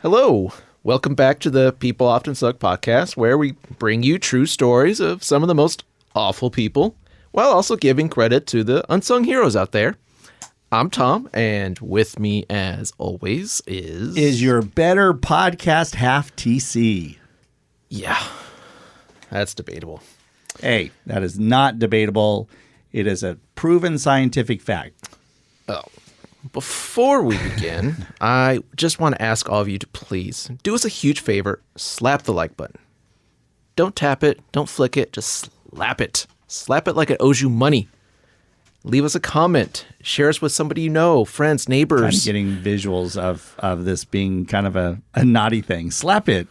Hello. Welcome back to the People Often Suck podcast, where we bring you true stories of some of the most awful people, while also giving credit to the unsung heroes out there. I'm Tom, and with me, as always, is your better podcast half TC. Yeah, that's debatable. Hey, that is not debatable. It is a proven scientific fact. Oh. Before we begin, I just want to ask all of you to please do us a huge favor, slap the like button. Don't tap it, don't flick it, just slap it. Slap it like it owes you money. Leave us a comment. Share us with somebody you know, friends, neighbors. I'm getting visuals of this being kind of a naughty thing. Slap it.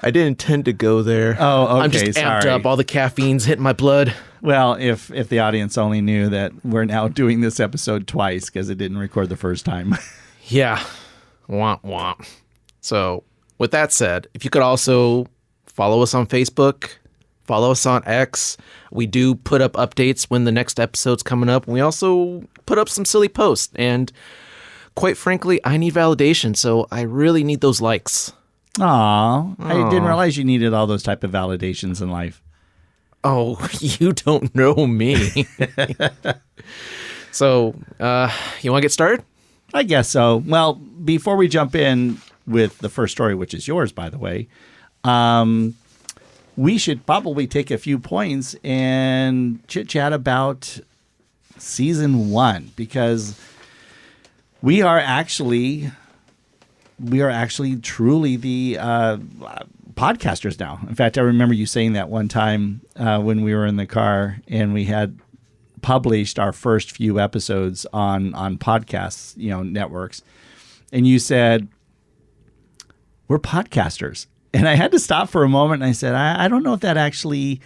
I didn't intend to go there. Oh, okay, I'm just amped up. All the caffeine's hitting my blood. Well, if the audience only knew that we're now doing this episode twice because it didn't record the first time. Yeah. Womp womp. So, with that said, if you could also follow us on Facebook, follow us on X. We do put up updates when the next episode's coming up. We also put up some silly posts. And quite frankly, I need validation, so I really need those likes. Aw, I didn't realize you needed all those type of validations in life. Oh, you don't know me. So, you want to get started? I guess so. Well, before we jump in with the first story, which is yours, by the way, we should probably take a few points and chit-chat about season 1, because we are actually truly the podcasters now. In fact, I remember you saying that one time when we were in the car and we had published our first few episodes on podcasts, networks. And you said, we're podcasters. And I had to stop for a moment and I said, I don't know if that actually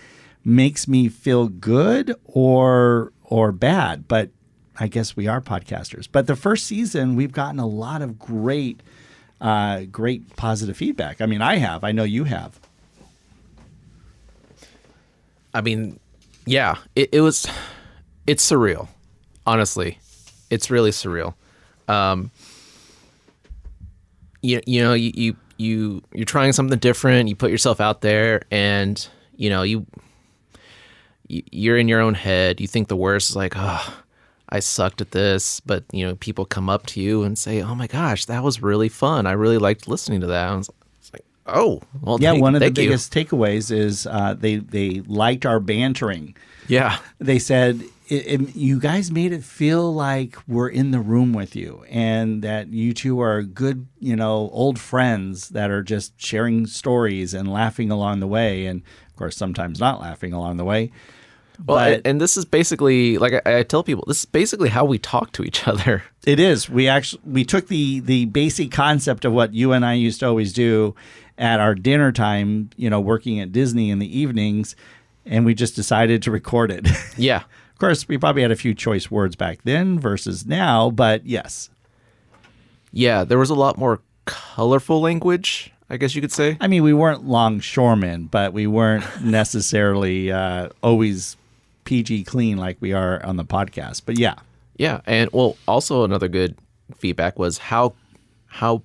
makes me feel good or bad, but I guess we are podcasters. But the first season, we've gotten a lot of great positive feedback. I mean, I know you have. I mean, yeah, it's surreal. Honestly, it's really surreal. You're trying something different. You put yourself out there, and you're in your own head. You think the worst is like, oh, I sucked at this, but people come up to you and say, "Oh my gosh, that was really fun. I really liked listening to that." And it's like, "Oh, well, yeah." One of the biggest takeaways is they liked our bantering. Yeah, they said you guys made it feel like we're in the room with you, and that you two are good, old friends that are just sharing stories and laughing along the way, and of course sometimes not laughing along the way. Well, and this is basically, like I tell people, this is basically how we talk to each other. It is. We took the basic concept of what you and I used to always do at our dinner time, working at Disney in the evenings, and we just decided to record it. Yeah. Of course, we probably had a few choice words back then versus now, but yes. Yeah, there was a lot more colorful language, I guess you could say. I mean, we weren't longshoremen, but we weren't necessarily always PG clean like we are on the podcast. But yeah. Yeah. And well, also another good feedback was how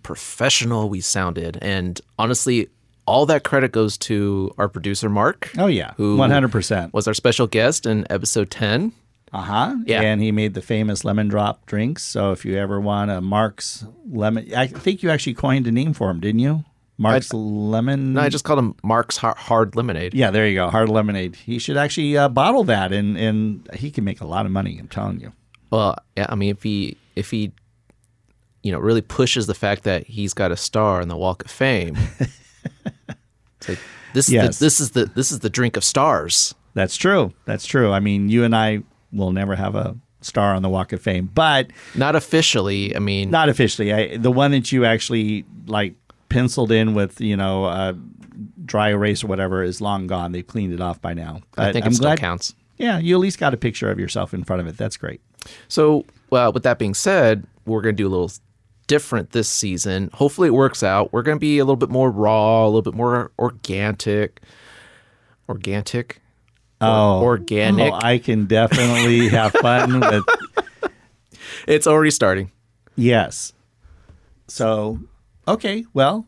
professional we sounded. And honestly, all that credit goes to our producer, Mark. Oh, yeah. Who 100%. was our special guest in episode 10. Uh-huh. Yeah. And he made the famous lemon drop drinks. So if you ever want a Mark's lemon, I think you actually coined a name for him, didn't you? Mark's lemon. No, I just called him Mark's hard lemonade. Yeah, there you go. Hard lemonade. He should actually bottle that, and he can make a lot of money, I'm telling you. Well, yeah, I mean, if he really pushes the fact that he's got a star on the Walk of Fame. It's like, this is the drink of stars. That's true. That's true. I mean, you and I will never have a star on the Walk of Fame, but not officially. I mean, not officially. The one that you actually penciled in with dry erase or whatever is long gone. They've cleaned it off by now. But I think it still counts. Yeah, you at least got a picture of yourself in front of it. That's great. So, with that being said, we're going to do a little different this season. Hopefully it works out. We're going to be a little bit more raw, a little bit more organic. Organic. I can definitely have fun with It's already starting. Yes. So, okay. Well,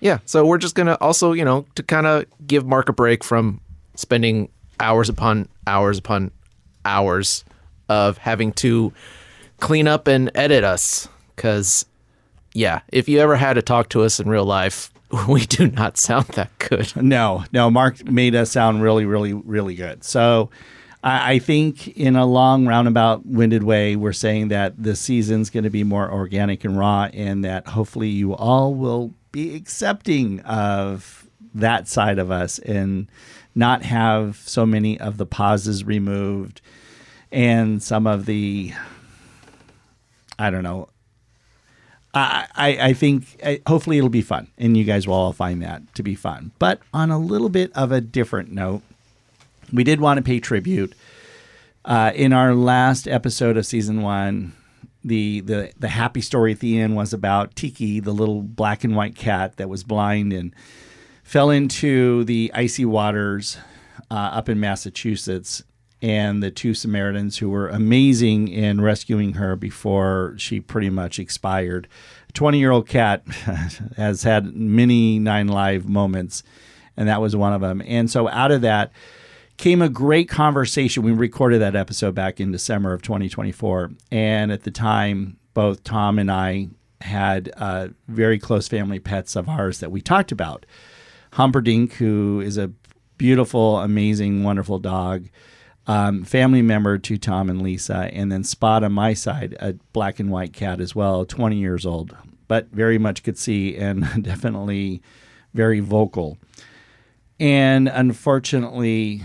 Yeah. So we're just going to also, to kind of give Mark a break from spending hours upon hours of having to clean up and edit us. Because, yeah, if you ever had to talk to us in real life, we do not sound that good. no, Mark made us sound really, really, really good. So I think in a long roundabout winded way, we're saying that this season's going to be more organic and raw, and that hopefully you all will be accepting of that side of us and not have so many of the pauses removed and some of the, I don't know. I think hopefully it'll be fun, and you guys will all find that to be fun. But on a little bit of a different note, we did want to pay tribute. In our last episode of season 1, the happy story at the end was about Tiki, the little black and white cat that was blind and fell into the icy waters up in Massachusetts, and the 2 Samaritans who were amazing in rescuing her before she pretty much expired. A 20-year-old cat has had many 9 live moments, and that was one of them. And so out of that came a great conversation. We recorded that episode back in December of 2024. And at the time, both Tom and I had very close family pets of ours that we talked about. Humperdinck, who is a beautiful, amazing, wonderful dog, family member to Tom and Lisa, and then Spot on my side, a black and white cat as well, 20 years old, but very much could see and definitely very vocal. And unfortunately,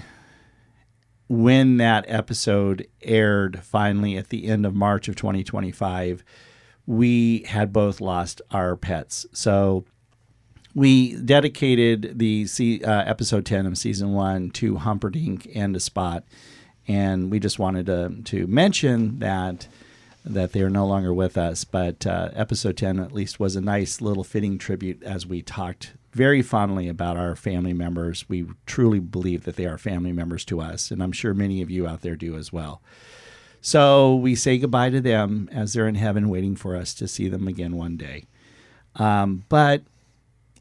when that episode aired finally at the end of March of 2025, we had both lost our pets. So we dedicated the episode 10 of season 1 to Humperdinck and to Spot. And we just wanted to mention that they are no longer with us. But episode 10 at least was a nice little fitting tribute as we talked very fondly about our family members. We truly believe that they are family members to us, and I'm sure many of you out there do as well. So we say goodbye to them as they're in heaven waiting for us to see them again one day. But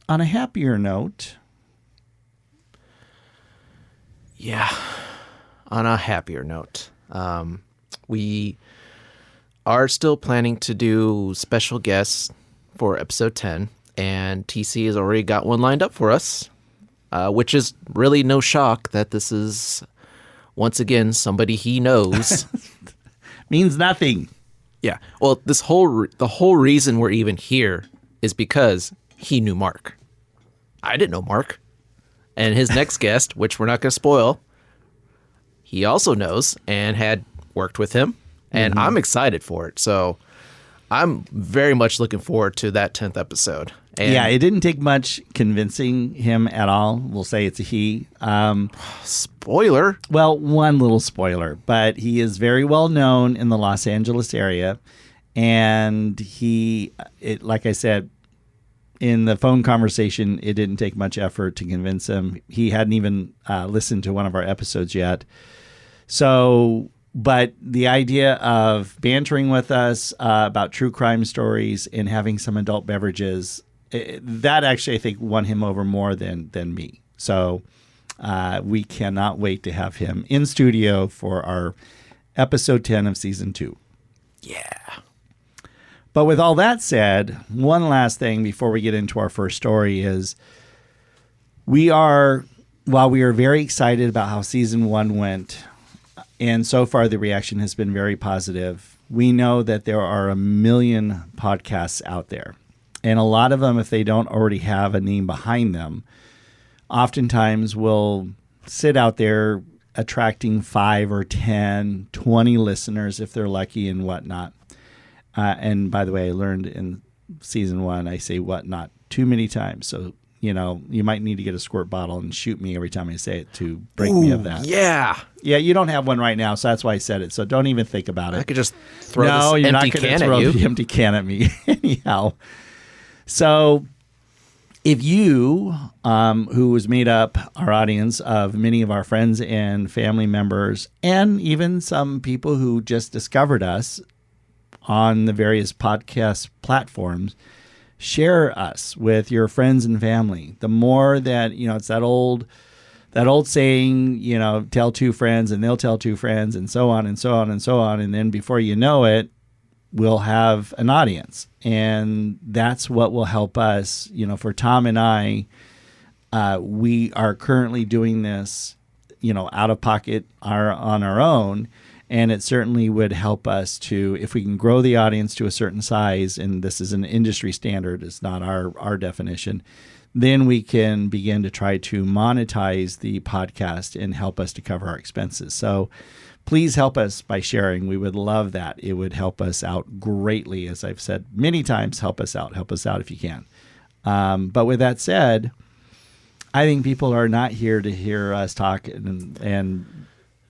on a happier note... Yeah, on a happier note, we are still planning to do special guests for episode 10. And TC has already got one lined up for us, which is really no shock that this is, once again, somebody he knows. Means nothing. Yeah. Well, the whole reason we're even here is because he knew Mark. I didn't know Mark. And his next guest, which we're not going to spoil, he also knows and had worked with him. And I'm excited for it. So I'm very much looking forward to that 10th episode. And yeah, it didn't take much convincing him at all. We'll say it's a he. Spoiler. Well, one little spoiler, but he is very well known in the Los Angeles area. And like I said, in the phone conversation, it didn't take much effort to convince him. He hadn't even listened to one of our episodes yet. So... But the idea of bantering with us about true crime stories and having some adult beverages, that actually, I think, won him over more than me. So we cannot wait to have him in studio for our episode 10 of season 2. Yeah. But with all that said, one last thing before we get into our first story is while we are very excited about how season 1 went, and so far, the reaction has been very positive. We know that there are 1 million podcasts out there. And a lot of them, if they don't already have a name behind them, oftentimes will sit out there attracting 5 or 10, 20 listeners if they're lucky and whatnot. And by the way, I learned in season 1, I say whatnot too many times. So, you might need to get a squirt bottle and shoot me every time I say it to break me of that. Yeah. Yeah, you don't have one right now, so that's why I said it. So don't even think about it. I could just throw this empty can at you. The empty can at me. Anyhow. So if you, who was made up our audience of many of our friends and family members, and even some people who just discovered us on the various podcast platforms, share us with your friends and family. The more that, it's that old saying, tell two friends and they'll tell two friends and so on and so on and so on. And then before you know it, we'll have an audience. And that's what will help us. For Tom and I, we are currently doing this, out of pocket on our own. And it certainly would help us to, if we can grow the audience to a certain size, and this is an industry standard, it's not our definition, then we can begin to try to monetize the podcast and help us to cover our expenses. So please help us by sharing. We would love that. It would help us out greatly. As I've said many times, help us out. Help us out if you can. But with that said, I think people are not here to hear us talk and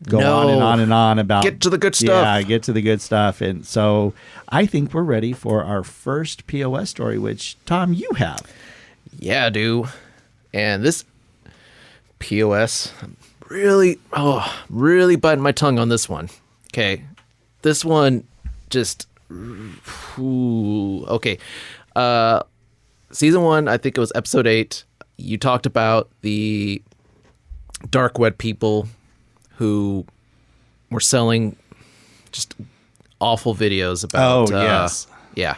go on and on and on about... Get to the good stuff. Yeah, get to the good stuff. And so I think we're ready for our first POS story, which, Tom, you have. Yeah, I do. And this POS, really biting my tongue on this one. Okay. This one just... Okay. Season 1, I think it was episode 8. You talked about the dark web people who were selling just awful videos about... yes. Yeah.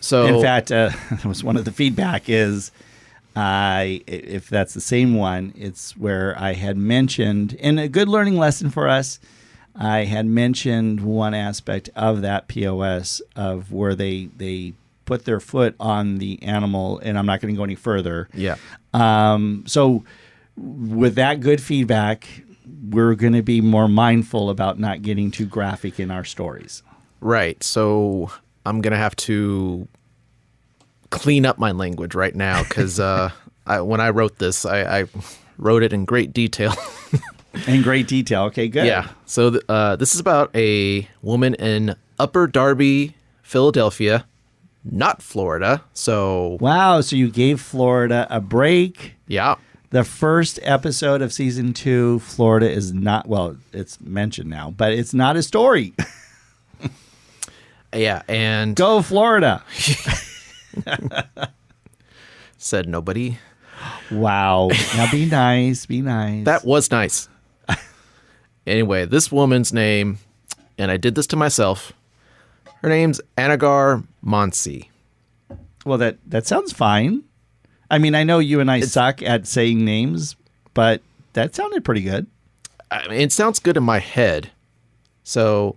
So, in fact, that was one of the feedback is, if that's the same one, it's where I had mentioned, and a good learning lesson for us, I had mentioned one aspect of that POS of where they put their foot on the animal, and I'm not going to go any further. Yeah. So with that good feedback, we're going to be more mindful about not getting too graphic in our stories. Right. So I'm going to have to clean up my language right now because when I wrote this, I wrote it in great detail. In great detail. Okay, good. Yeah. So this is about a woman in Upper Darby, Philadelphia, not Florida. So wow. So you gave Florida a break. Yeah. The first episode of season 2, Florida is not, well, it's mentioned now, but it's not a story. Yeah. And go Florida. Said nobody. Wow. Now be nice. Be nice. That was nice. Anyway, this woman's name, and I did this to myself, her name's Anagar Monsi. Well, that sounds fine. I mean, I know you and I suck at saying names, but that sounded pretty good. I mean, it sounds good in my head. So,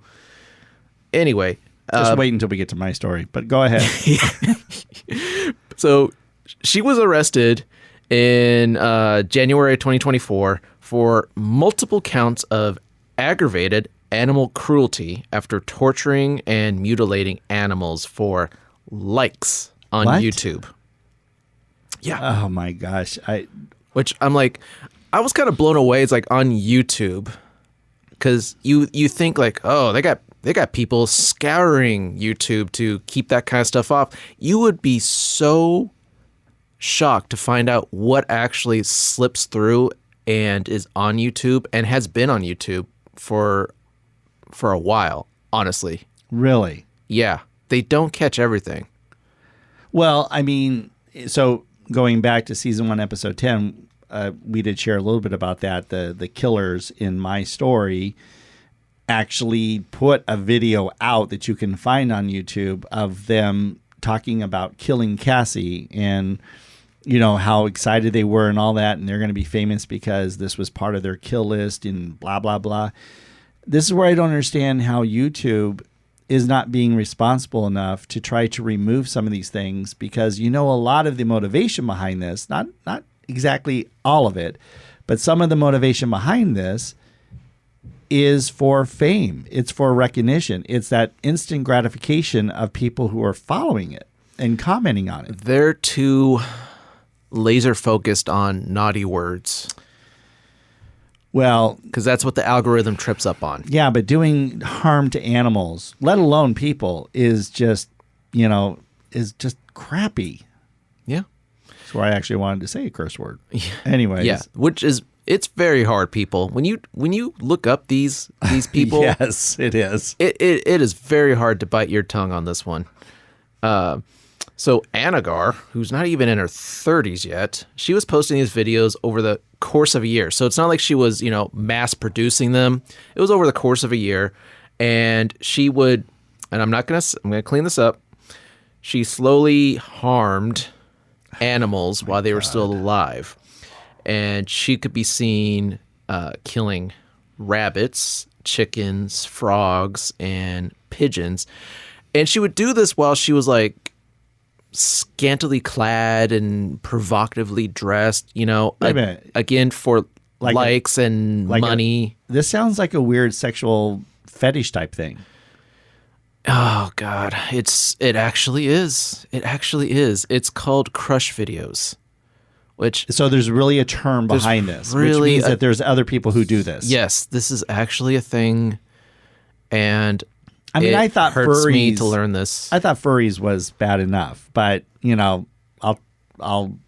anyway. Just wait until we get to my story, but go ahead. So, she was arrested in January 2024 for multiple counts of aggravated animal cruelty after torturing and mutilating animals for likes on YouTube. Yeah. Oh my gosh. Which I'm like, I was kind of blown away. It's like on YouTube, because you think like, oh, they got people scouring YouTube to keep that kind of stuff off. You would be so shocked to find out what actually slips through and is on YouTube and has been on YouTube for a while, honestly. Really? Yeah. They don't catch everything. Well, I mean, so going back to season 1, episode 10, we did share a little bit about that. The killers in my story actually put a video out that you can find on YouTube of them talking about killing Cassie and, you know, how excited they were and all that. And they're going to be famous because this was part of their kill list and blah, blah, blah. This is where I don't understand how YouTube is not being responsible enough to try to remove some of these things, because you know a lot of the motivation behind this, not exactly all of it, but some of the motivation behind this is for fame. It's for recognition. It's that instant gratification of people who are following it and commenting on it. They're too laser focused on naughty words. Well, because that's what the algorithm trips up on. Yeah, but doing harm to animals, let alone people, is just, is just crappy. Yeah. That's why I actually wanted to say a curse word. Anyways. Yeah, which is It's very hard, people. When you look up these people, Yes, it is. it is very hard to bite your tongue on this one. So Anagar, who's not even in her 30s yet, she was posting these videos over the course of a year. So it's not like she was, mass producing them. It was over the course of a year, and she would, and I'm going to clean this up. She slowly harmed animals while they were still alive. And she could be seen killing rabbits, chickens, frogs, and pigeons. And she would do this while she was like scantily clad and provocatively dressed, Wait a minute. again for likes and money. This sounds like a weird sexual fetish type thing. Oh God, it actually is. It actually is. It's called crush videos. So there's really a term behind this, which means that there's other people who do this. Yes, this is actually a thing, and I thought hurts furries, me to learn this. I thought furries was bad enough, but I'll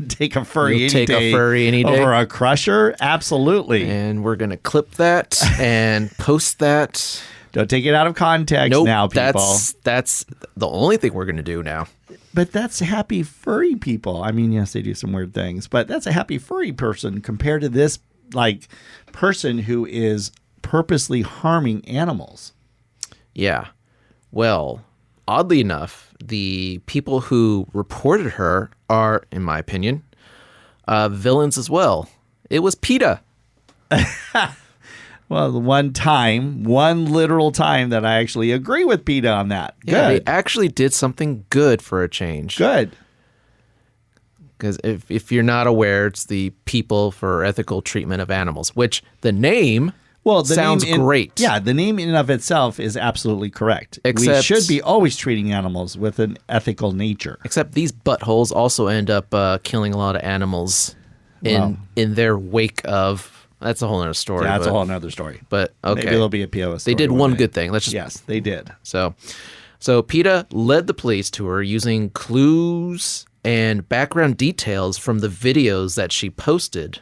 take a furry You'll take a furry any day over a crusher. Absolutely, and we're gonna clip that and post that. Don't take it out of context now, people. That's the only thing we're gonna do now. But that's happy furry people. I mean, yes, they do some weird things, but that's a happy furry person compared to this person who is purposely harming animals. Yeah. Well, oddly enough, the people who reported her are, in my opinion, villains as well. It was PETA. Well, the one literal time that I actually agree with PETA on that. Yeah, Good. they actually did something good for a change. Good. Because if you're not aware, it's the People for Ethical Treatment of Animals, which the name sounds great. Yeah, the name in and of itself is absolutely correct. We should be always treating animals with an ethical nature. Except these buttholes also end up killing a lot of animals in their wake of... That's a whole other story. Yeah, that's a whole other story. But okay. Maybe there'll be a POS story. They did one good thing. Yes, they did. So PETA led the police to her using clues and background details from the videos that she posted.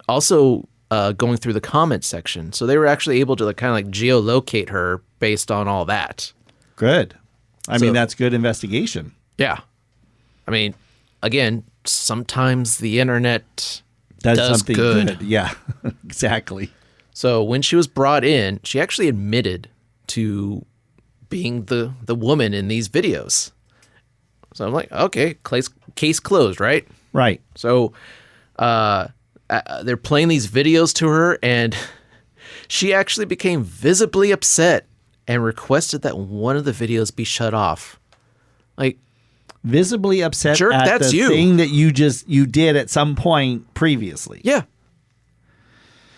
Also going through the comment section. So they were actually able to kind of like geolocate her based on all that. Good. I mean, that's good investigation. Yeah. I mean, again, sometimes the internet does something good. Yeah, exactly. So when she was brought in, she actually admitted to being the woman in these videos. So I'm like, okay, case closed, right? Right. So they're playing these videos to her, and she actually became visibly upset and requested that one of the videos be shut off. Like, visibly upset jerk, at that's the you. thing that you did at some point previously. Yeah.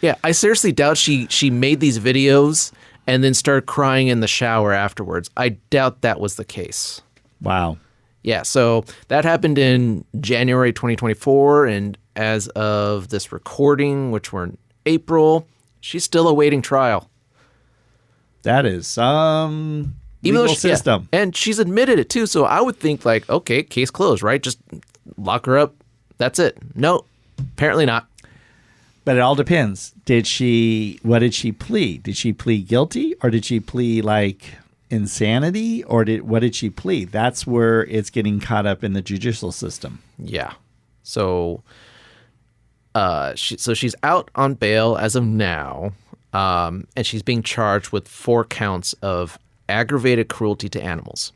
Yeah, I seriously doubt she made these videos and then started crying in the shower afterwards. I doubt that was the case. Wow. Yeah, so that happened in January 2024, and as of this recording, which we're in April, she's still awaiting trial. That is some legal system. Yeah, and she's admitted it too, so I would think like, okay, case closed, right? Just lock her up. That's it. No, apparently not. But it all depends. What did she plead? Did she plead guilty, or did she plead like insanity, or what did she plead? That's where it's getting caught up in the judicial system. Yeah. So she's out on bail as of now, and she's being charged with 4 counts of aggravated cruelty to animals.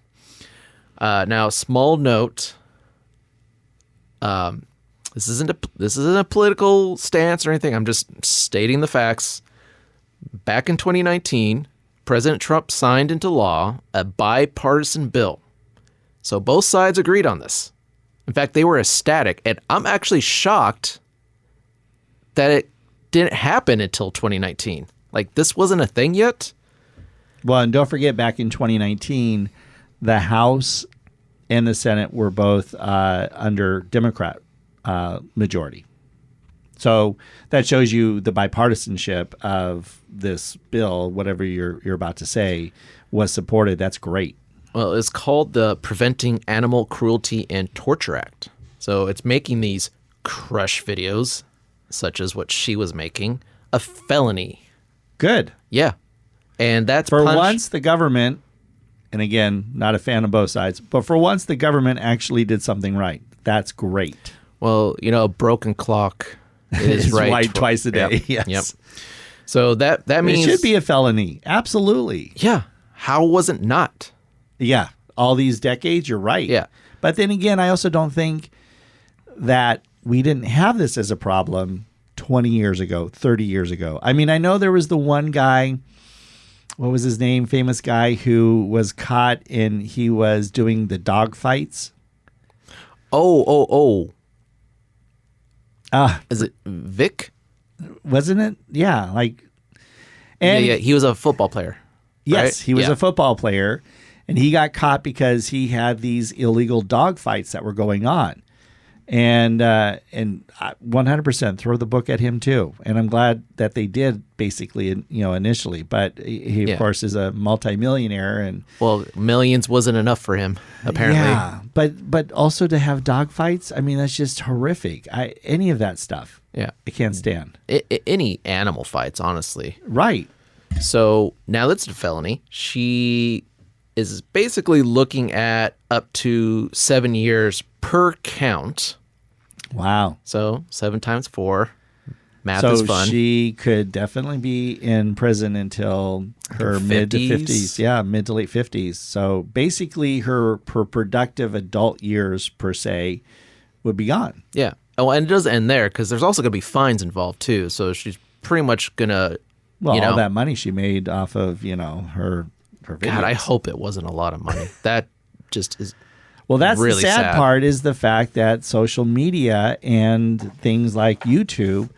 Now, small note. This isn't a political stance or anything. I'm just stating the facts. Back in 2019, President Trump signed into law a bipartisan bill. So both sides agreed on this. In fact, they were ecstatic, and I'm actually shocked that it didn't happen until 2019. Like, this wasn't a thing yet. Well, and don't forget, back in 2019, the House and the Senate were both under Democrat majority. So that shows you the bipartisanship of this bill, whatever you're about to say, was supported. That's great. Well, it's called the Preventing Animal Cruelty and Torture Act. So it's making these crush videos. such as what she was making, a felony. Good. Yeah. And that's For once, the government, and again, not a fan of both sides, but for once, the government actually did something right. That's great. Well, a broken clock is right twice a day. Yep. Yes. Yep. So that means it should be a felony. Absolutely. Yeah. How was it not? Yeah. All these decades, you're right. Yeah. But then again, I also don't think that we didn't have this as a problem 20 years ago, 30 years ago. I mean, I know there was the one guy, what was his name? Famous guy who was caught and he was doing the dog fights. Oh. Is it Vic? Wasn't it? Yeah. And yeah. He was a football player. Yes, right? he was a football player, and he got caught because he had these illegal dog fights that were going on. And 100% throw the book at him too. And I'm glad that they did basically, initially. But he of course is a multimillionaire, and millions wasn't enough for him apparently. Yeah, but also to have dog fights, I mean, that's just horrific. Any of that stuff, I can't stand. Any animal fights, honestly. Right. So now that's a felony. She is basically looking at up to 7 years per count. Wow. So 7 times 4. Math so is fun. She could definitely be in prison until her mid to 50s. Yeah, mid to late 50s. So basically her productive adult years, per se, would be gone. Yeah. Oh, and it doesn't end there because there's also going to be fines involved too. So she's pretty much going to, all that money she made off of, her videos. God, I hope it wasn't a lot of money. That just is Well, that's really the sad part, is the fact that social media and things like YouTube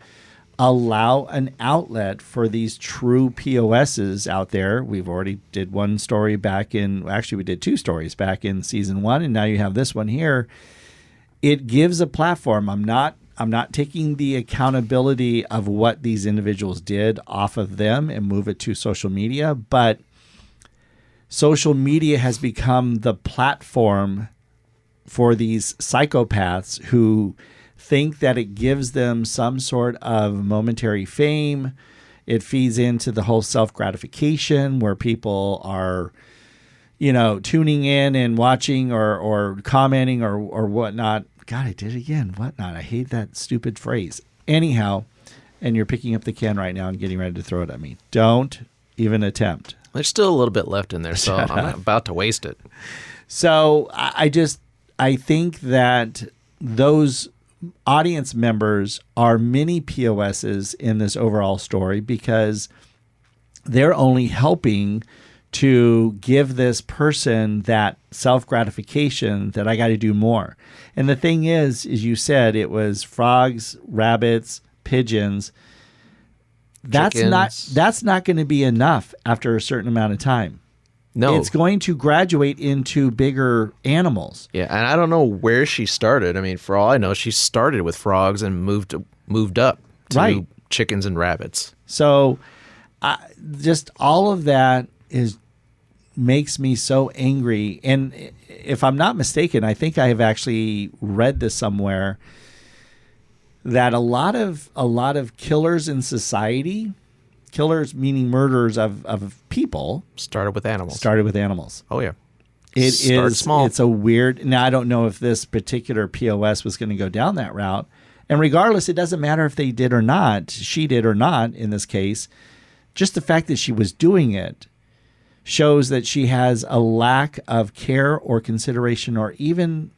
allow an outlet for these true POSs out there. We've already did one story we did 2 stories back in season 1, and now you have this one here. It gives a platform. I'm not taking the accountability of what these individuals did off of them and move it to social media, but social media has become the platform for these psychopaths who think that it gives them some sort of momentary fame. It feeds into the whole self-gratification where people are, tuning in and watching or commenting or whatnot. God, I did it again. Whatnot. I hate that stupid phrase. Anyhow, and you're picking up the can right now and getting ready to throw it at me. Don't even attempt. There's still a little bit left in there, so I'm about to waste it. So I think that those audience members are mini POSs in this overall story because they're only helping to give this person that self-gratification that I got to do more. And the thing is you said it was frogs, rabbits, pigeons. Chickens. That's not going to be enough after a certain amount of time. No. It's going to graduate into bigger animals. Yeah, and I don't know where she started. I mean, for all I know, she started with frogs and moved up to chickens and rabbits. So just all of that makes me so angry. And if I'm not mistaken, I think I have actually read this somewhere, that a lot of killers in society, killers meaning murderers of people, started with animals. Oh yeah. Start small. It's a weird. Now I don't know if this particular POS was going to go down that route. And regardless, it doesn't matter if they did or not, she did or not in this case. Just the fact that she was doing it shows that she has a lack of care or consideration or even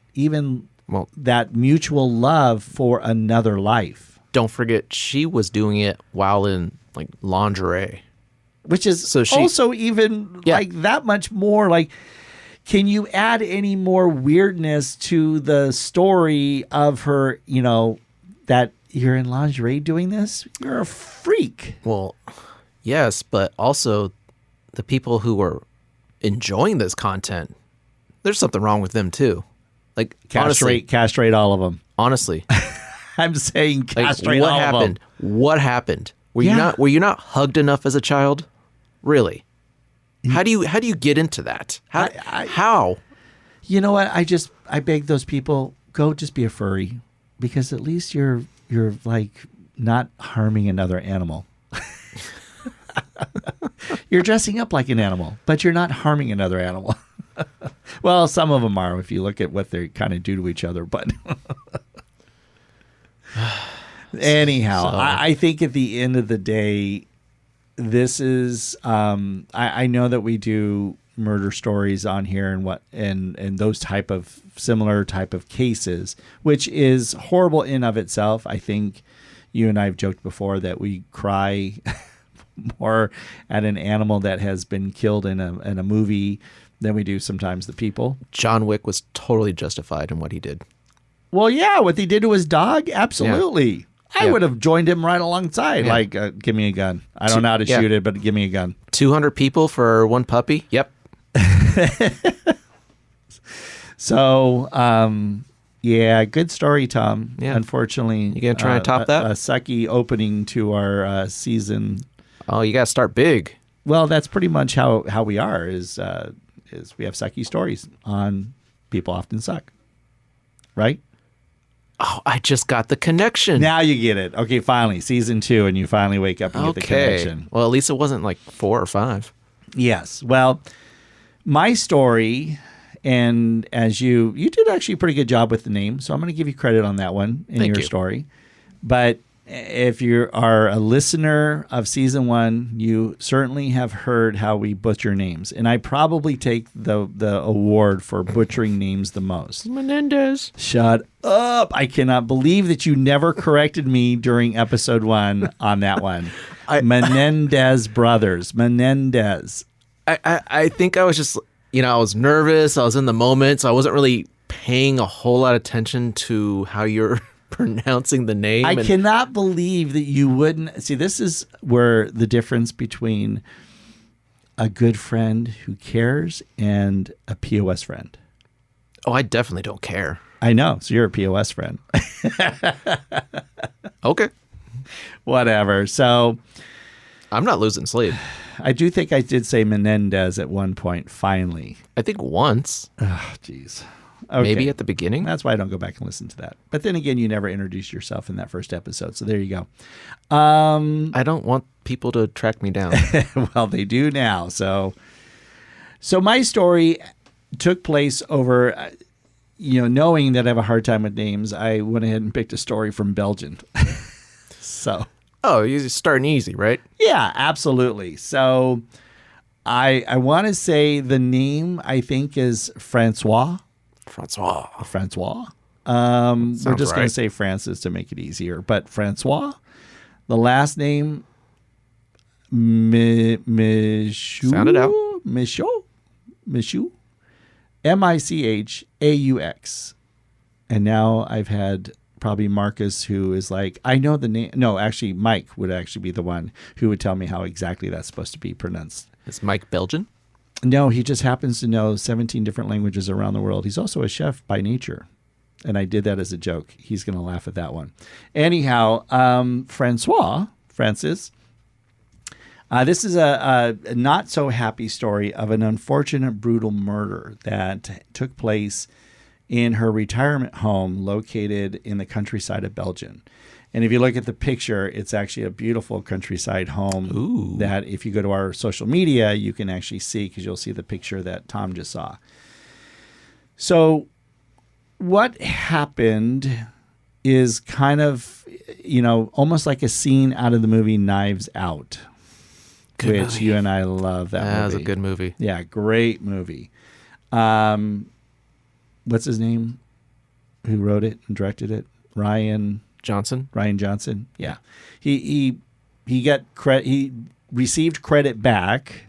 that mutual love for another life. Don't forget, she was doing it while in lingerie. Which is also even that much more can you add any more weirdness to the story of her, that you're in lingerie doing this? You're a freak. Well, yes, but also the people who are enjoying this content, there's something wrong with them too. Castrate all of them. Honestly. I'm saying castrate all of them. What happened? Were you not hugged enough as a child? Really? How do you get into that? How? You know what? I beg those people, go just be a furry, because at least you're not harming another animal. You're dressing up like an animal, but you're not harming another animal. Well, some of them are if you look at what they kind of do to each other. But anyhow, I think at the end of the day, this is I know that we do murder stories on here and those type of similar type of cases, which is horrible in of itself. I think you and I have joked before that we cry more at an animal that has been killed in a movie than we do sometimes the people. John Wick was totally justified in what he did. Well, yeah, what they did to his dog, absolutely. Yeah. I would have joined him right alongside. Yeah. Like, give me a gun. I don't know how to shoot it, but give me a gun. 200 people for one puppy? Yep. So, yeah, good story, Tom. Yeah. Unfortunately, you gonna try and top that? A sucky opening to our season. Oh, you gotta start big. Well, that's pretty much how we are. Is we have sucky stories on People Often Suck, right? Oh, I just got the connection. Now you get it. Okay, finally, season 2, and you finally wake up and get the connection. Well, at least it wasn't like 4 or 5. Yes. Well, my story. And as you did actually a pretty good job with the name, so I'm going to give you credit on that one in your story. But if you are a listener of season 1, you certainly have heard how we butcher names, and I probably take the award for butchering names the most. Menendez. Shut up! I cannot believe that you never corrected me during episode 1 on that one. Menendez brothers. Menendez. I think I was just. I was nervous. I was in the moment, so I wasn't really paying a whole lot of attention to how you're pronouncing the name. I cannot believe that you wouldn't. See, this is where the difference between a good friend who cares and a POS friend. Oh, I definitely don't care. I know. So you're a POS friend. Okay. Whatever. So I'm not losing sleep. I do think I did say Menendez at one point, finally. I think once. Oh, jeez. Okay. Maybe at the beginning. That's why I don't go back and listen to that. But then again, you never introduced yourself in that first episode. So there you go. I don't want people to track me down. Well, they do now. So my story took place over, knowing that I have a hard time with names, I went ahead and picked a story from Belgium. So... Oh, you're starting easy, right? Yeah, absolutely. So I want to say the name, I think, is Francois. Francois. We're just going to say Francis to make it easier. But Francois, the last name, Michou. Sound it out. Michou. Michaux. And now I've had... probably Marcus, who is like, I know the name. No, actually, Mike would actually be the one who would tell me how exactly that's supposed to be pronounced. Is Mike Belgian? No, he just happens to know 17 different languages around the world. He's also a chef by nature. And I did that as a joke. He's going to laugh at that one. Anyhow, Francis, this is a not so happy story of an unfortunate, brutal murder that took place in her retirement home located in the countryside of Belgium. And if you look at the picture, it's actually a beautiful countryside home. Ooh. That if you go to our social media, you can actually see, because you'll see the picture that Tom just saw. So what happened is kind of, almost like a scene out of the movie Knives Out, good which movie. You and I love that movie. That was a good movie. Yeah, great movie. What's his name? Who wrote it and directed it? Ryan Johnson. Yeah, he got credit. He received credit back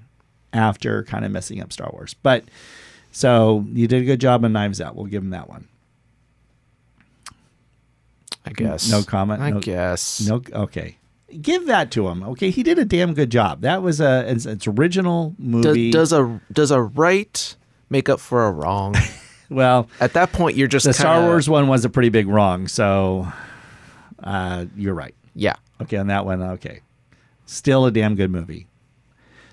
after kind of messing up Star Wars. But so you did a good job on Knives Out. We'll give him that one. I guess. No comment. I guess. No. Okay. Give that to him. Okay, he did a damn good job. That was it's original movie. Does a right make up for a wrong? Well, at that point, you're just the Star Wars one was a pretty big wrong, so you're right. Yeah. Okay, on that one, okay. Still a damn good movie.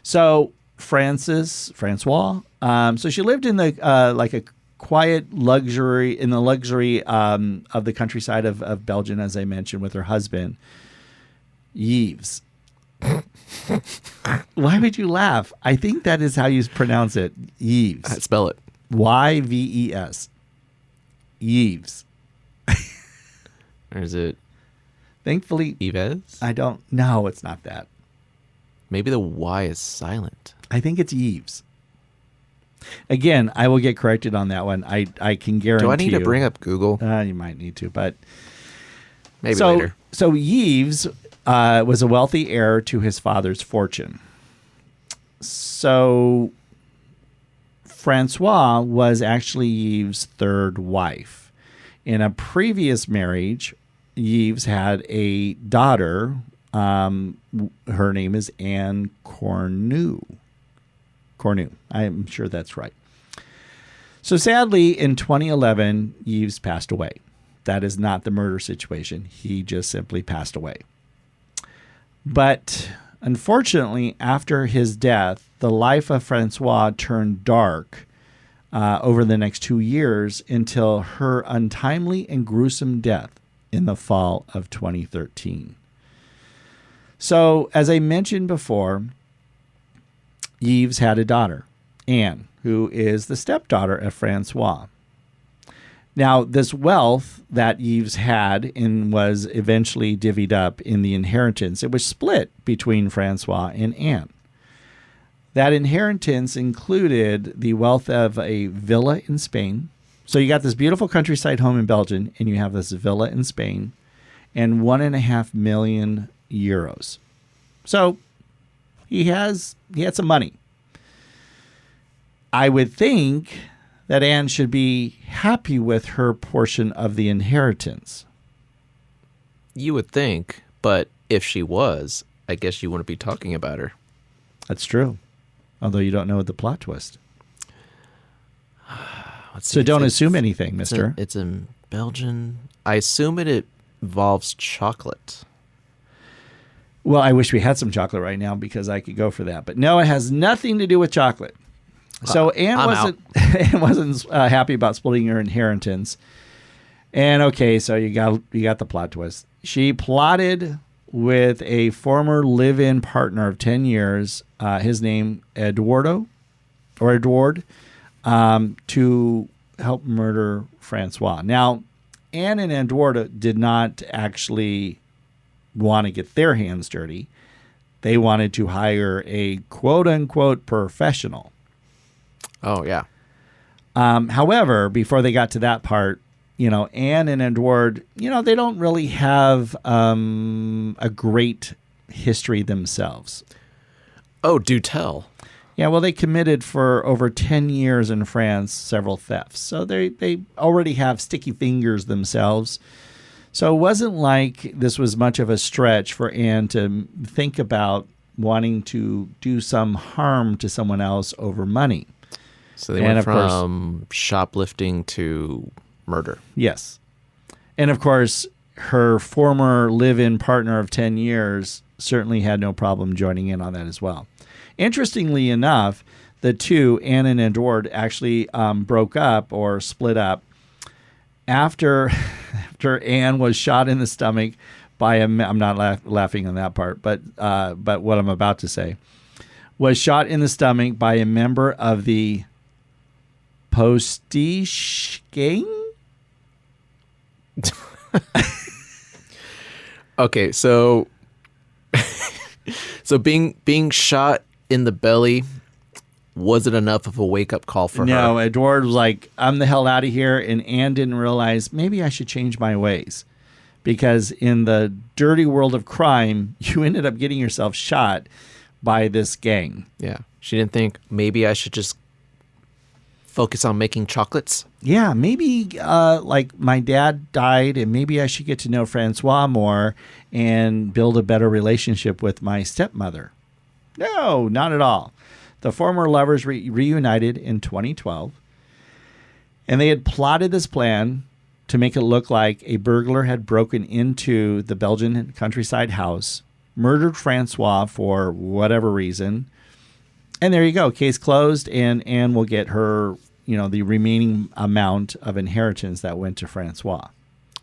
So Francois, so she lived in the like a quiet luxury of the countryside of Belgium, as I mentioned, with her husband, Yves. Why would you laugh? I think that is how you pronounce it. Yves. Spell it. Yves. Yves. Or is it Thankfully, Yves? I don't. No, it's not that. Maybe the Y is silent. I think it's Yves. Again, I will get corrected on that one. I can guarantee. Do I need to bring up Google? You might need to, but Maybe later. So Yves was a wealthy heir to his father's fortune. So Francois was actually Yves' third wife. In a previous marriage, Yves had a daughter. Her name is Anne Cornu. I'm sure that's right. So sadly, in 2011, Yves passed away. That is not the murder situation. He just simply passed away. But unfortunately, after his death, the life of Francois turned dark over the next 2 years until her untimely and gruesome death in the fall of 2013. So, as I mentioned before, Yves had a daughter, Anne, who is the stepdaughter of Francois. Now, this wealth that Yves had and was eventually divvied up in the inheritance, it was split between Francois and Anne. That inheritance included the wealth of a villa in Spain. So you got this beautiful countryside home in Belgium, and you have this villa in Spain, and 1.5 million euros. So he had some money. I would think that Anne should be happy with her portion of the inheritance. You would think, but if she was, I guess you wouldn't be talking about her. That's true. Although you don't know the plot twist. So don't assume anything, mister. It's in Belgium. I assume it involves chocolate. Well, I wish we had some chocolate right now because I could go for that. But no, it has nothing to do with chocolate. So Anne wasn't happy about splitting her inheritance. And okay, so you got the plot twist. She plotted with a former live-in partner of 10 years, his name Edward, to help murder Francois. Now, Anne and Edward did not actually want to get their hands dirty. They wanted to hire a quote-unquote professional. Oh, yeah. However, before they got to that part, Anne and Edward, they don't really have a great history themselves. Oh, do tell. Yeah, well, they committed for over 10 years in France several thefts. So they already have sticky fingers themselves. So it wasn't like this was much of a stretch for Anne to think about wanting to do some harm to someone else over money. So they went from shoplifting to murder. Yes. And of course, her former live-in partner of 10 years certainly had no problem joining in on that as well. Interestingly enough, the two, Anne and Edward, actually broke up or split up after Anne was shot in the stomach by I'm not laughing on that part, but what I'm about to say, was shot in the stomach by a member of the Postiche gang. Okay, so being shot in the belly, was it enough of a wake-up call for her? No, Edward was like, I'm the hell out of here, and Anne didn't realize maybe I should change my ways. Because in the dirty world of crime, you ended up getting yourself shot by this gang. Yeah. She didn't think maybe I should just focus on making chocolates? Yeah, maybe like my dad died and maybe I should get to know Francois more and build a better relationship with my stepmother. No, not at all. The former lovers reunited in 2012, and they had plotted this plan to make it look like a burglar had broken into the Belgian countryside house, murdered Francois for whatever reason, and there you go. Case closed, and Anne will get her, the remaining amount of inheritance that went to Francois.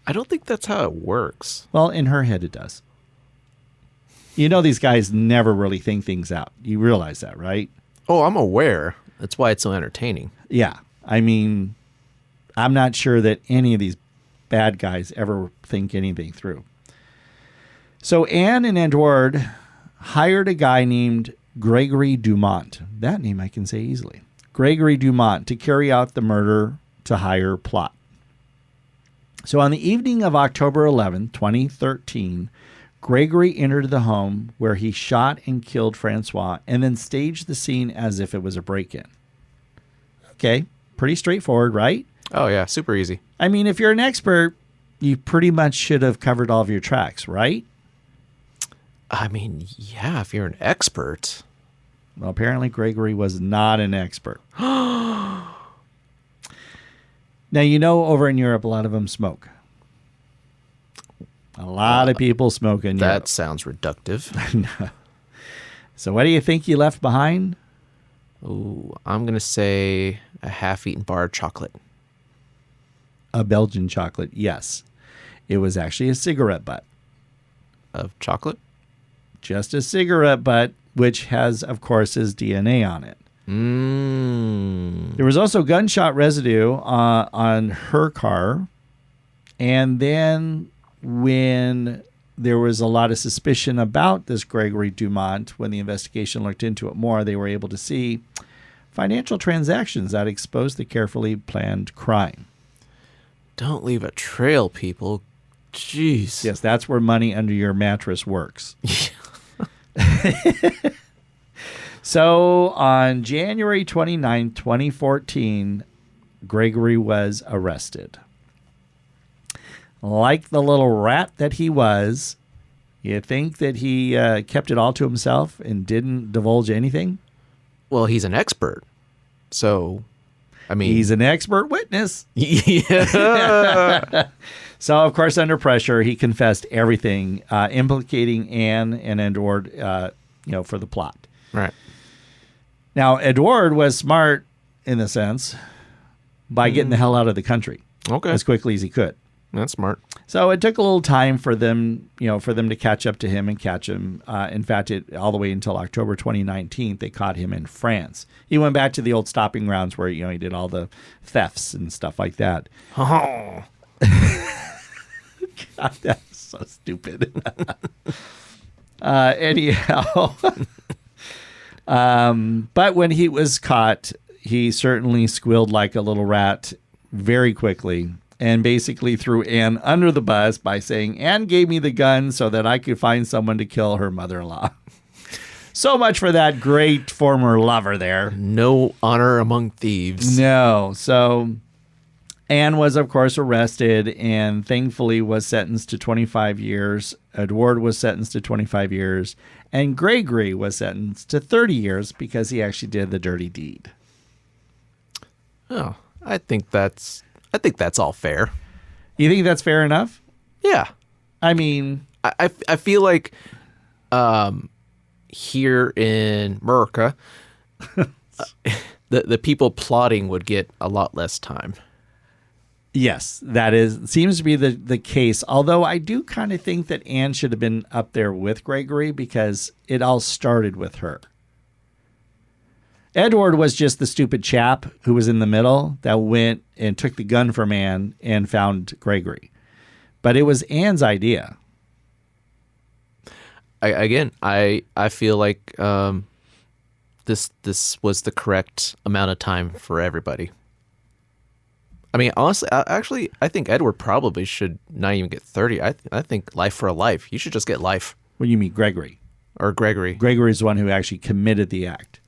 I don't think that's how it works. Well, in her head it does. You know these guys never really think things out. You realize that, right? Oh, I'm aware. That's why it's so entertaining. Yeah. I mean, I'm not sure that any of these bad guys ever think anything through. So Anne and Edward hired a guy named Gregory Dumont. That name I can say easily. Gregory Dumont to carry out the murder to hire plot. So on the evening of October 11, 2013, Gregory entered the home where he shot and killed Francois and then staged the scene as if it was a break-in. Okay, pretty straightforward, right? Oh, yeah, super easy. I mean, if you're an expert, you pretty much should have covered all of your tracks, right? I mean, yeah, if you're an expert. Well, apparently Gregory was not an expert. Now, you know, over in Europe, a lot of them smoke. A lot of people smoke in Europe. That sounds reductive. So what do you think you left behind? Ooh, I'm going to say a half-eaten bar of chocolate. A Belgian chocolate, yes. It was actually a cigarette butt. Of chocolate? Just a cigarette butt, which has, of course, his DNA on it. There was also gunshot residue on her car. And then when there was a lot of suspicion about this Gregory Dumont, when the investigation looked into it more, they were able to see financial transactions that exposed the carefully planned crime. Don't leave a trail, people. Jeez. Yes, that's where money under your mattress works. So on January 29, 2014, Gregory was arrested. Like the little rat that he was, you think that he kept it all to himself and didn't divulge anything? Well, he's an expert. So, I mean... He's an expert witness. Yeah. So, of course, under pressure, he confessed everything, implicating Anne and Edward, for the plot. Right. Now, Edward was smart, in the sense, by getting the hell out of the country as quickly as he could. That's smart. So it took a little time for them, to catch up to him and catch him. In fact, all the way until October 2019, they caught him in France. He went back to the old stopping grounds where, he did all the thefts and stuff like that. Oh. God, that's so stupid. Anyhow. But when he was caught, he certainly squealed like a little rat very quickly and basically threw Anne under the bus by saying, Anne gave me the gun so that I could find someone to kill her mother-in-law. So much for that great former lover there. No honor among thieves. No. So Anne was, of course, arrested and thankfully was sentenced to 25 years. Edward was sentenced to 25 years. And Gregory was sentenced to 30 years because he actually did the dirty deed. Oh, I think that's all fair. You think that's fair enough? Yeah. I mean, I feel like here in America, the people plotting would get a lot less time. Yes, seems to be the case. Although I do kind of think that Anne should have been up there with Gregory because it all started with her. Edward was just the stupid chap who was in the middle that went and took the gun from Anne and found Gregory. But it was Anne's idea. I feel like this was the correct amount of time for everybody. I mean, honestly, I think Edward probably should not even get 30. I think life for a life. You should just get life. What do you mean, Gregory? Or Gregory. Gregory's the one who actually committed the act.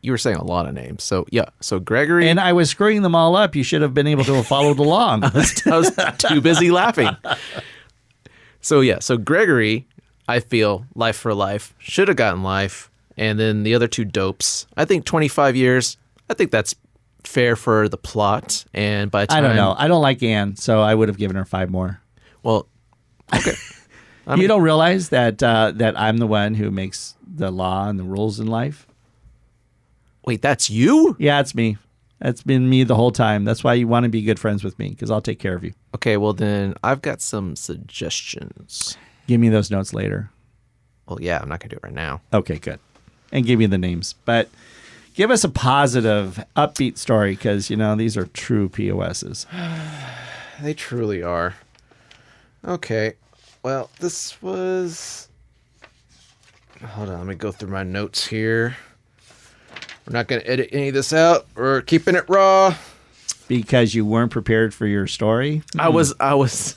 You were saying a lot of names. So, yeah. So, Gregory. And I was screwing them all up. You should have been able to have followed along. I was too busy laughing. So, yeah. So, Gregory, I feel, life for life, should have gotten life. And then the other two dopes, I think 25 years. I think that's fair for the plot. And by the time... I don't know. I don't like Anne, so I would have given her 5 more. Well, okay. You don't realize that I'm the one who makes the law and the rules in life? Wait, that's you? Yeah, it's me. That's been me the whole time. That's why you want to be good friends with me, because I'll take care of you. Okay, well then I've got some suggestions. Give me those notes later. Well, yeah, I'm not going to do it right now. Okay, good. And give me the names. But give us a positive, upbeat story because, these are true POSs. They truly are. Okay. Well, this was... Hold on, let me go through my notes here. We're not going to edit any of this out. We're keeping it raw. Because you weren't prepared for your story? I was I was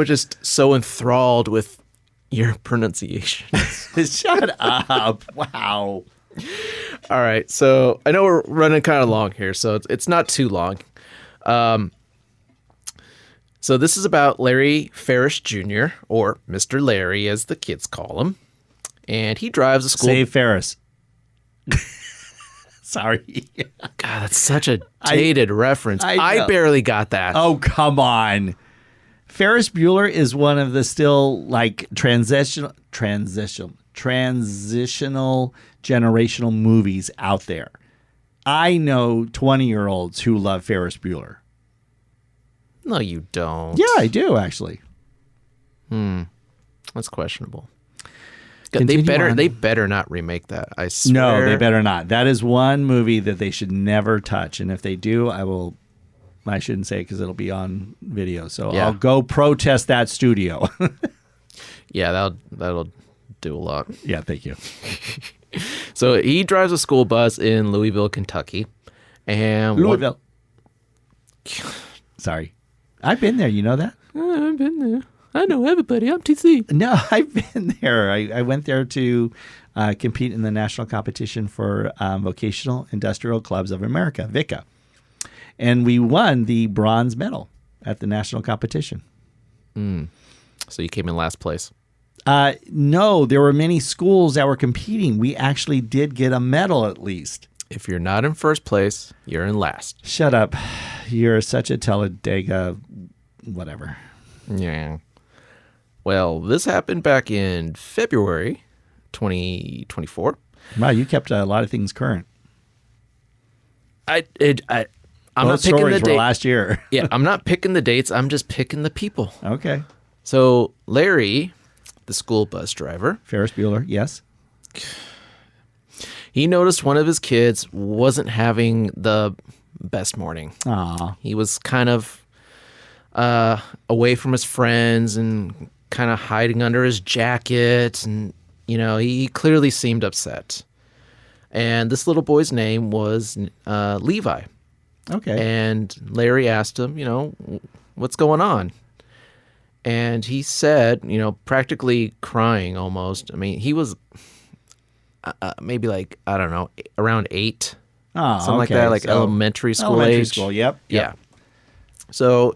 just so enthralled with your pronunciation. Shut up. Wow. All right, so I know we're running kind of long here, so it's not too long. So this is about Larry Ferris Jr., or Mr. Larry, as the kids call him. And he drives a school... Say Ferris. Sorry. God, that's such a dated reference. I barely got that. Oh, come on. Ferris Bueller is one of the still like transitional generational movies out there. I know 20-year-olds who love Ferris Bueller. No, you don't. Yeah, I do actually. That's questionable. Continue They on. better not remake that. I swear. No, they better not. That is one movie that they should never touch. And if they do, I shouldn't say it because it'll be on video. So Yeah. I'll go protest that studio. Yeah, that'll do a lot. Yeah, thank you. So he drives a school bus in Louisville, Kentucky, and Louisville. Sorry. I've been there. You know that? I've been there. I know everybody. I'm TC. No, I've been there. I went there to compete in the national competition for Vocational Industrial Clubs of America, VICA. And we won the bronze medal at the national competition. So you came in last place. No, there were many schools that were competing. We actually did get a medal at least. If you're not in first place, you're in last. Shut up. You're such a Talladega whatever. Yeah. Well, this happened back in February 2024. Wow, you kept a lot of things current. I'm Both not picking stories the were date. last year. Yeah, I'm not picking the dates. I'm just picking the people. Okay. So Larry, the school bus driver, Ferris Bueller, yes. he noticed one of his kids wasn't having the best morning. Aw. He was kind of away from his friends and kind of hiding under his jacket. And, he clearly seemed upset. And this little boy's name was Levi. Okay. And Larry asked him, what's going on? And he said, practically crying almost. I mean, he was maybe like, I don't know, around 8. Oh, something like that, like elementary school age. School, yep. Yeah. So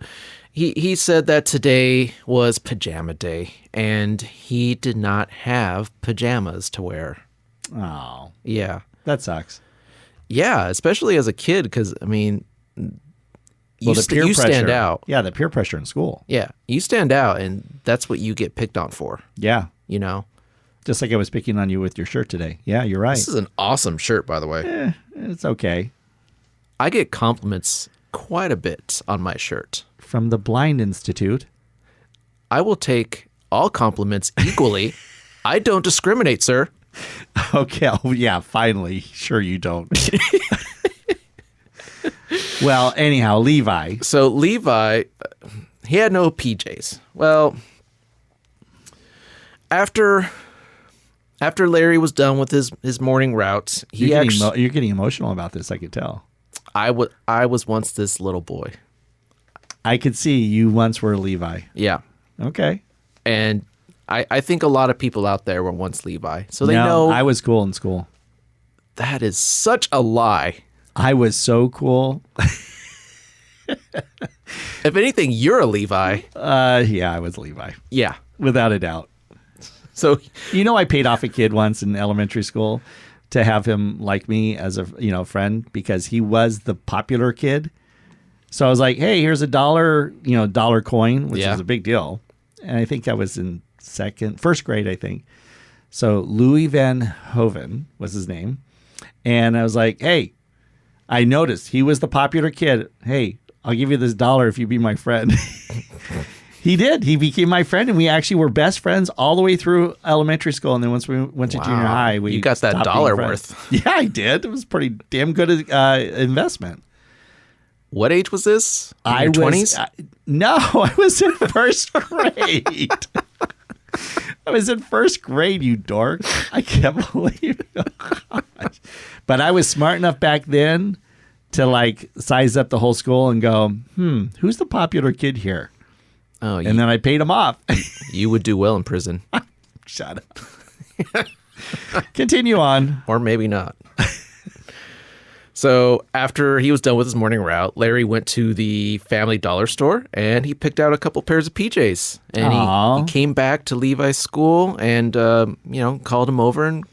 he said that today was pajama day, and he did not have pajamas to wear. Oh, Yeah. that sucks. Yeah, especially as a kid, because, I mean, you The peer pressure. stand out. Yeah, the peer pressure in school. Yeah, you stand out, and that's what you get picked on for, Yeah. Just like I was picking on you with your shirt today. Yeah, you're right. This is an awesome shirt, by the way. It's okay. I get compliments quite a bit on my shirt. From the Blind Institute. I will take all compliments equally. I don't discriminate, sir. Okay. Oh, yeah, finally. Sure you don't. Well, anyhow, Levi. So Levi, he had no PJs. Well, after Larry was done with his morning routes, You're getting emotional about this, I could tell. I was once this little boy. I could see you once were Levi. Yeah. Okay. And I think a lot of people out there were once Levi. So they know I was cool in school. that is such a lie. I was so cool. If anything, you're a Levi. Yeah, I was Levi. Yeah. Without a doubt. So I paid off a kid once in elementary school to have him like me as a friend because he was the popular kid. So I was like, hey, here's $1, dollar coin, which is a big deal. And I think I was in first grade, I think. So Louis Van Hoven was his name. And I was like, hey, I noticed he was the popular kid. Hey, I'll give you this $1 if you be my friend. He did. He became my friend, and we actually were best friends all the way through elementary school. And then once we went to junior high, you got that dollar worth. Yeah, I did. It was pretty damn good investment. What age was this? In your 20s? No, I was in first grade. I was in first grade, you dork. I can't believe it. But I was smart enough back then to like size up the whole school and go, who's the popular kid here? Oh, and then I paid him off. You would do well in prison. Shut up. Continue on. Or maybe not. So after he was done with his morning route, Larry went to the family dollar store and he picked out a couple pairs of PJs. And he came back to Levi's school and, called him over and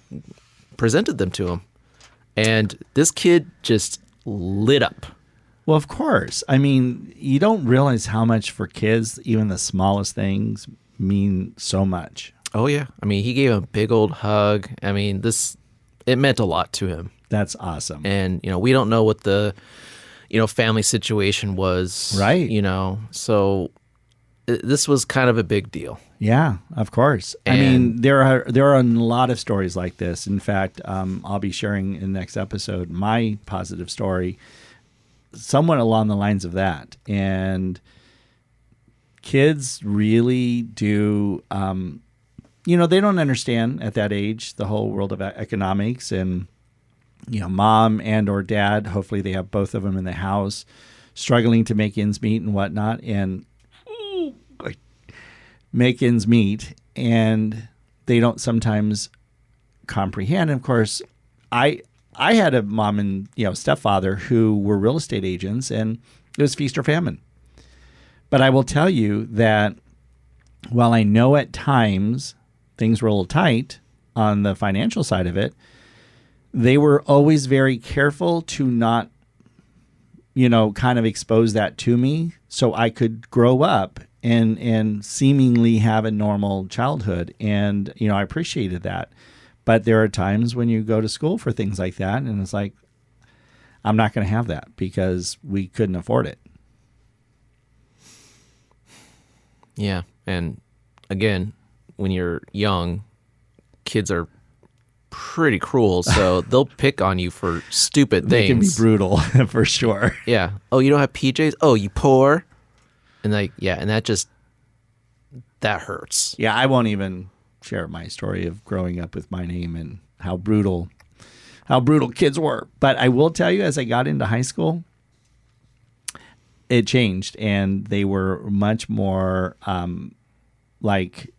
presented them to him. And this kid just lit up. Well, of course. I mean, you don't realize how much for kids, even the smallest things mean so much. Oh, yeah. I mean, he gave him a big old hug. I mean, it meant a lot to him. That's awesome. And, we don't know what the, family situation was. Right. So this was kind of a big deal. Yeah, of course. I mean, there are a lot of stories like this. In fact, I'll be sharing in the next episode my positive story, somewhat along the lines of that. And kids really do, they don't understand at that age the whole world of economics and, mom and or dad, hopefully they have both of them in the house, struggling to make ends meet and whatnot. And make ends meet, and they don't sometimes comprehend. And of course, I had a mom and stepfather who were real estate agents, and it was feast or famine. But I will tell you that while I know at times things were a little tight on the financial side of it, they were always very careful to not, kind of expose that to me so I could grow up and seemingly have a normal childhood. And, I appreciated that. But there are times when you go to school for things like that, and it's like, I'm not going to have that because we couldn't afford it. Yeah. And again, when you're young, kids are pretty cruel, so they'll pick on you for stupid things. They can be brutal, for sure. Yeah. Oh, you don't have PJs? Oh, you poor? And and that hurts. Yeah, I won't even share my story of growing up with my name and how brutal kids were. But I will tell you, as I got into high school, it changed, and they were much more like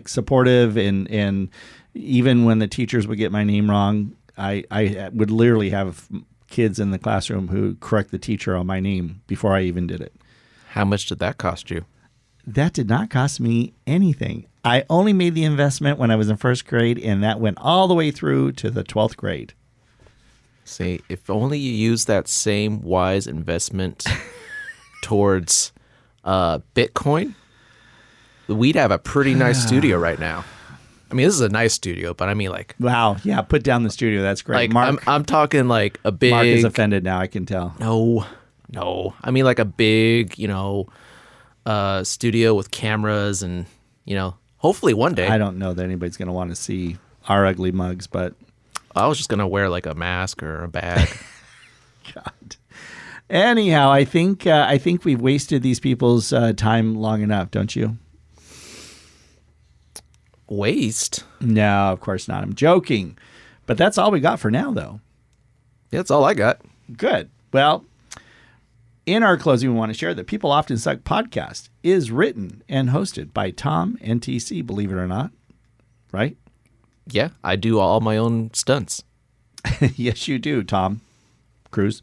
supportive, and even when the teachers would get my name wrong, I would literally have kids in the classroom who correct the teacher on my name before I even did it. How much did that cost you? That did not cost me anything. I only made the investment when I was in first grade, and that went all the way through to the 12th grade. See, if only you used that same wise investment towards Bitcoin, we'd have a pretty nice studio right now. I mean, this is a nice studio, but I mean, like... Wow, yeah, put down the studio. That's great. Like, Mark, I'm talking like a big... Mark is offended now, I can tell. No. I mean, like a big, studio with cameras and, hopefully one day. I don't know that anybody's going to want to see our ugly mugs, but... I was just going to wear like a mask or a bag. God. Anyhow, I think we've wasted these people's time long enough, don't you? Waste? No, of course not. I'm joking. But that's all we got for now, though. Yeah, that's all I got. Good. Well, in our closing, we want to share that People Often Suck podcast is written and hosted by Tom NTC, believe it or not. Right? Yeah, I do all my own stunts. Yes, you do, Tom Cruise.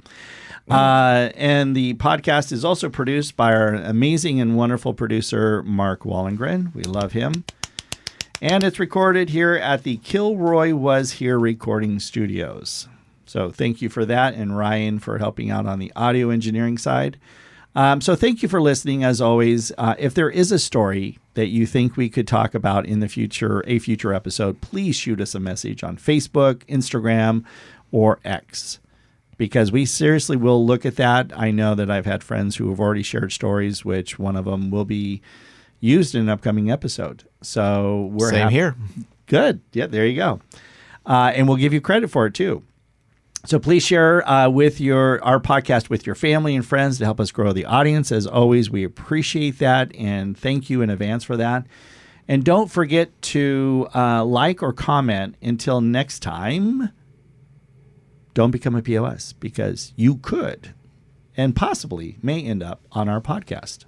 And the podcast is also produced by our amazing and wonderful producer, Mark Wallengren. We love him. And it's recorded here at the Kilroy Was Here recording studios. So thank you for that, and Ryan for helping out on the audio engineering side. So thank you for listening, as always. If there is a story that you think we could talk about in the future, a future episode, please shoot us a message on Facebook, Instagram, or X. because we seriously will look at that. I know that I've had friends who have already shared stories, which one of them will be used in an upcoming episode. So we're Same here. Good. Yeah, there you go. And we'll give you credit for it too. So please share with our podcast with your family and friends to help us grow the audience. As always, we appreciate that and thank you in advance for that. And don't forget to like or comment. Until next time, don't become a POS, because you could and possibly may end up on our podcast.